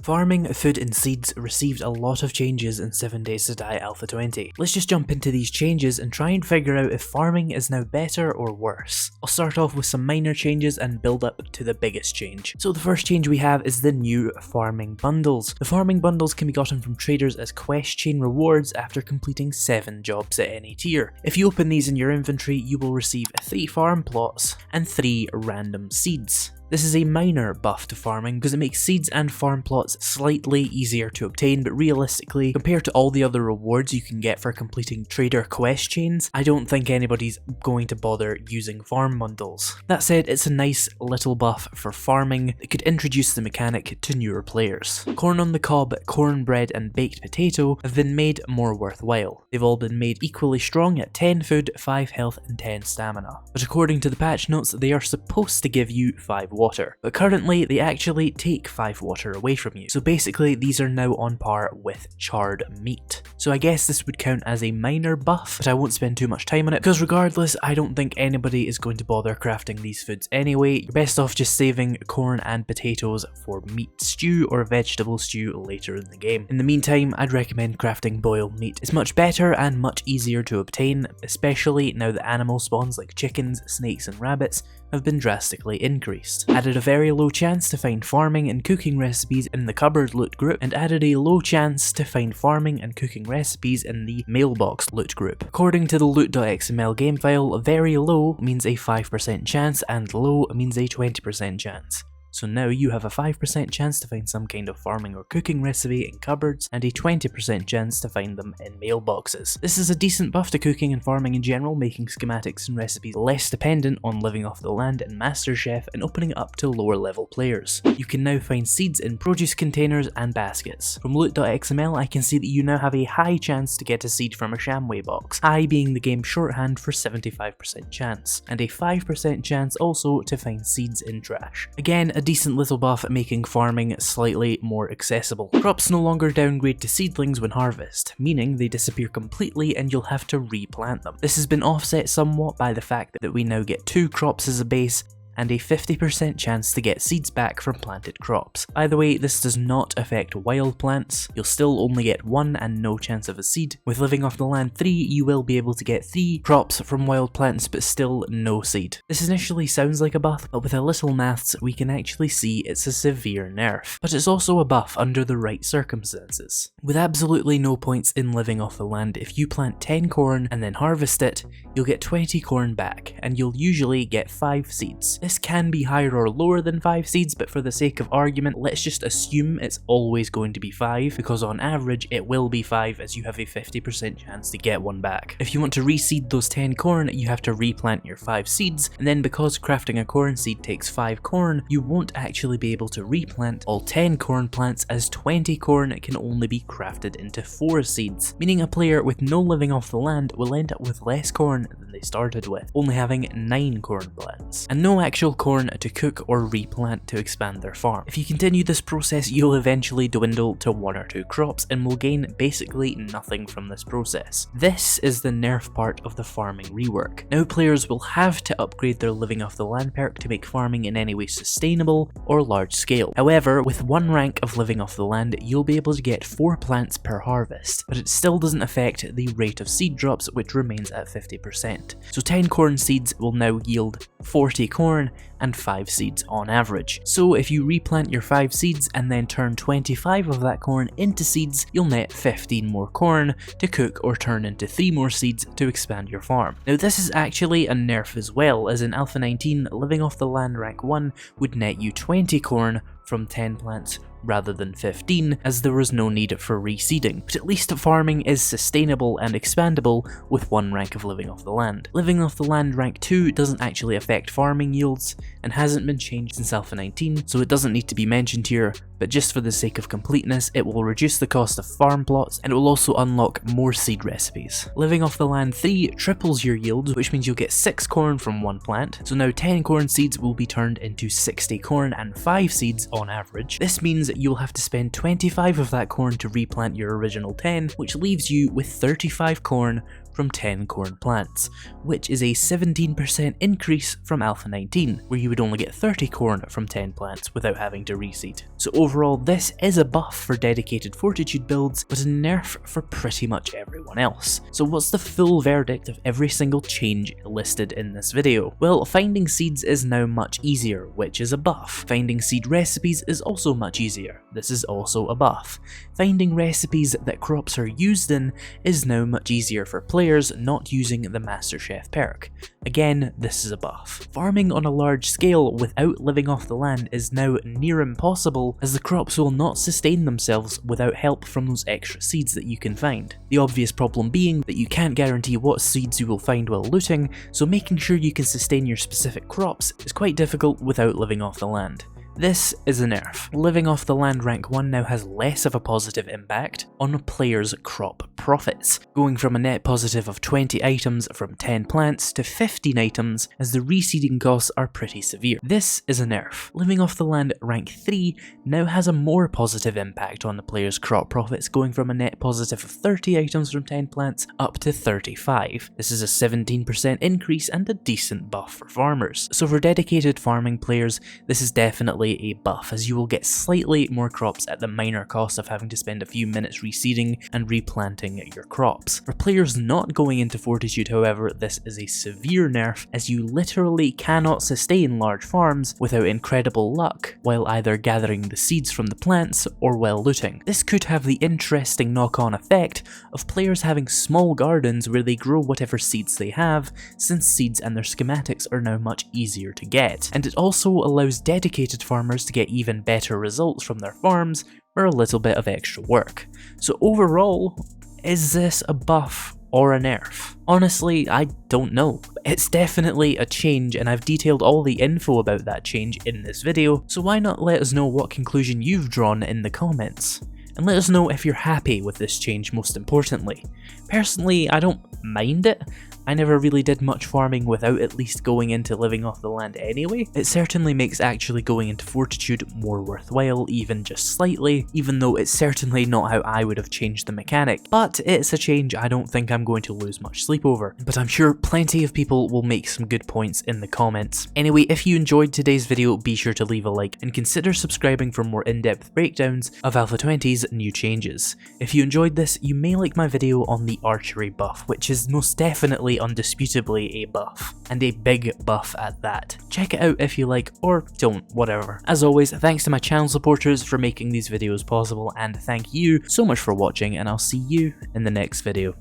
Farming, food and seeds received a lot of changes in 7 Days to Die Alpha 20. Let's just jump into these changes and try and figure out if farming is now better or worse. I'll start off with some minor changes and build up to the biggest change. So the first change we have is the new farming bundles. The farming bundles can be gotten from traders as quest chain rewards after completing 7 jobs at any tier. If you open these in your inventory, you will receive 3 farm plots and 3 random seeds. This is a minor buff to farming because it makes seeds and farm plots slightly easier to obtain, but realistically, compared to all the other rewards you can get for completing trader quest chains, I don't think anybody's going to bother using farm bundles. That said, it's a nice little buff for farming that could introduce the mechanic to newer players. Corn on the cob, cornbread and baked potato have been made more worthwhile. They've all been made equally strong at 10 food, 5 health and 10 stamina. But according to the patch notes, they are supposed to give you 5 water, but currently they actually take 5 water away from you. So basically these are now on par with charred meat. So I guess this would count as a minor buff, but I won't spend too much time on it because regardless, I don't think anybody is going to bother crafting these foods anyway. You're best off just saving corn and potatoes for meat stew or vegetable stew later in the game. In the meantime, I'd recommend crafting boiled meat. It's much better and much easier to obtain, especially now that animal spawns like chickens, snakes and rabbits have been drastically increased. Added a very low chance to find farming and cooking recipes in the cupboard loot group, and added a low chance to find farming and cooking recipes in the mailbox loot group. According to the loot.xml game file, very low means a 5% chance and low means a 20% chance. So now you have a 5% chance to find some kind of farming or cooking recipe in cupboards, and a 20% chance to find them in mailboxes. This is a decent buff to cooking and farming in general, making schematics and recipes less dependent on living off the land and MasterChef and opening it up to lower level players. You can now find seeds in produce containers and baskets. From loot.xml I can see that you now have a high chance to get a seed from a Shamway box, high being the game's shorthand for 75% chance, and a 5% chance also to find seeds in trash. Again, a decent little buff at making farming slightly more accessible. Crops no longer downgrade to seedlings when harvest, meaning they disappear completely and you'll have to replant them. This has been offset somewhat by the fact that we now get 2 crops as a base and a 50% chance to get seeds back from planted crops. By the way, this does not affect wild plants. You'll still only get 1 and no chance of a seed. With living off the land 3, you will be able to get 3 crops from wild plants but still no seed. This initially sounds like a buff, but with a little maths we can actually see it's a severe nerf. But it's also a buff under the right circumstances. With absolutely no points in living off the land, if you plant 10 corn and then harvest it, you'll get 20 corn back, and you'll usually get 5 seeds. This can be higher or lower than 5 seeds, but for the sake of argument, let's just assume it's always going to be 5, because on average it will be 5 as you have a 50% chance to get one back. If you want to reseed those 10 corn, you have to replant your 5 seeds, and then because crafting a corn seed takes 5 corn, you won't actually be able to replant all 10 corn plants, as 20 corn can only be crafted into 4 seeds, meaning a player with no living off the land will end up with less corn than they started with, only having 9 corn plants, and no actual corn to cook or replant to expand their farm. If you continue this process, you'll eventually dwindle to 1 or 2 crops and will gain basically nothing from this process. This is the nerf part of the farming rework. Now players will have to upgrade their living off the land perk to make farming in any way sustainable or large scale. However, with 1 rank of living off the land, you'll be able to get 4 plants per harvest, but it still doesn't affect the rate of seed drops, which remains at 50%. So 10 corn seeds will now yield 40 corn and 5 seeds on average. So if you replant your 5 seeds and then turn 25 of that corn into seeds, you'll net 15 more corn to cook or turn into 3 more seeds to expand your farm. Now this is actually a nerf as well, as in Alpha 19, living off the land rank 1 would net you 20 corn from 10 plants rather than 15, as there was no need for reseeding, but at least farming is sustainable and expandable with 1 rank of living off the land. Living off the land rank 2 doesn't actually affect farming yields and hasn't been changed since Alpha 19, so it doesn't need to be mentioned here, but just for the sake of completeness, it will reduce the cost of farm plots and it will also unlock more seed recipes. Living off the land 3 triples your yields, which means you'll get 6 corn from 1 plant, so now 10 corn seeds will be turned into 60 corn and 5 seeds on average. This means you'll have to spend 25 of that corn to replant your original 10, which leaves you with 35 corn from 10 corn plants, which is a 17% increase from Alpha 19, where you would only get 30 corn from 10 plants without having to reseed. So overall, overall this is a buff for dedicated fortitude builds, but a nerf for pretty much everyone else. So what's the full verdict of every single change listed in this video? Well, finding seeds is now much easier, which is a buff. Finding seed recipes is also much easier. This is also a buff. Finding recipes that crops are used in is now much easier for players not using the Master Chef perk. Again, this is a buff. Farming on a large scale without living off the land is now near impossible, as the crops will not sustain themselves without help from those extra seeds that you can find. The obvious problem being that you can't guarantee what seeds you will find while looting, so making sure you can sustain your specific crops is quite difficult without living off the land. This is a nerf. Living off the land rank 1 now has less of a positive impact on players' crop profits, going from a net positive of 20 items from 10 plants to 15 items, as the reseeding costs are pretty severe. This is a nerf. Living off the land rank 3 now has a more positive impact on the player's crop profits, going from a net positive of 30 items from 10 plants up to 35. This is a 17% increase and a decent buff for farmers. So for dedicated farming players, this is definitely a buff, as you will get slightly more crops at the minor cost of having to spend a few minutes reseeding and replanting your crops. For players not going into fortitude, however, this is a severe nerf, as you literally cannot sustain large farms without incredible luck while either gathering the seeds from the plants or while looting. This could have the interesting knock-on effect of players having small gardens where they grow whatever seeds they have, since seeds and their schematics are now much easier to get. And it also allows dedicated farmers to get even better results from their farms for a little bit of extra work. So overall, is this a buff or a nerf? Honestly, I don't know. It's definitely a change, and I've detailed all the info about that change in this video, so why not let us know what conclusion you've drawn in the comments? And let us know if you're happy with this change, most importantly. Personally, I don't mind it. I never really did much farming without at least going into living off the land anyway. It certainly makes actually going into fortitude more worthwhile, even just slightly, even though it's certainly not how I would have changed the mechanic. But it's a change I don't think I'm going to lose much sleep over. But I'm sure plenty of people will make some good points in the comments. Anyway, if you enjoyed today's video, be sure to leave a like and consider subscribing for more in-depth breakdowns of Alpha 20's new changes. If you enjoyed this, you may like my video on the archery buff, which is most definitely undisputably a buff, and a big buff at that. Check it out if you like, or don't, whatever. As always, thanks to my channel supporters for making these videos possible, and thank you so much for watching, and I'll see you in the next video.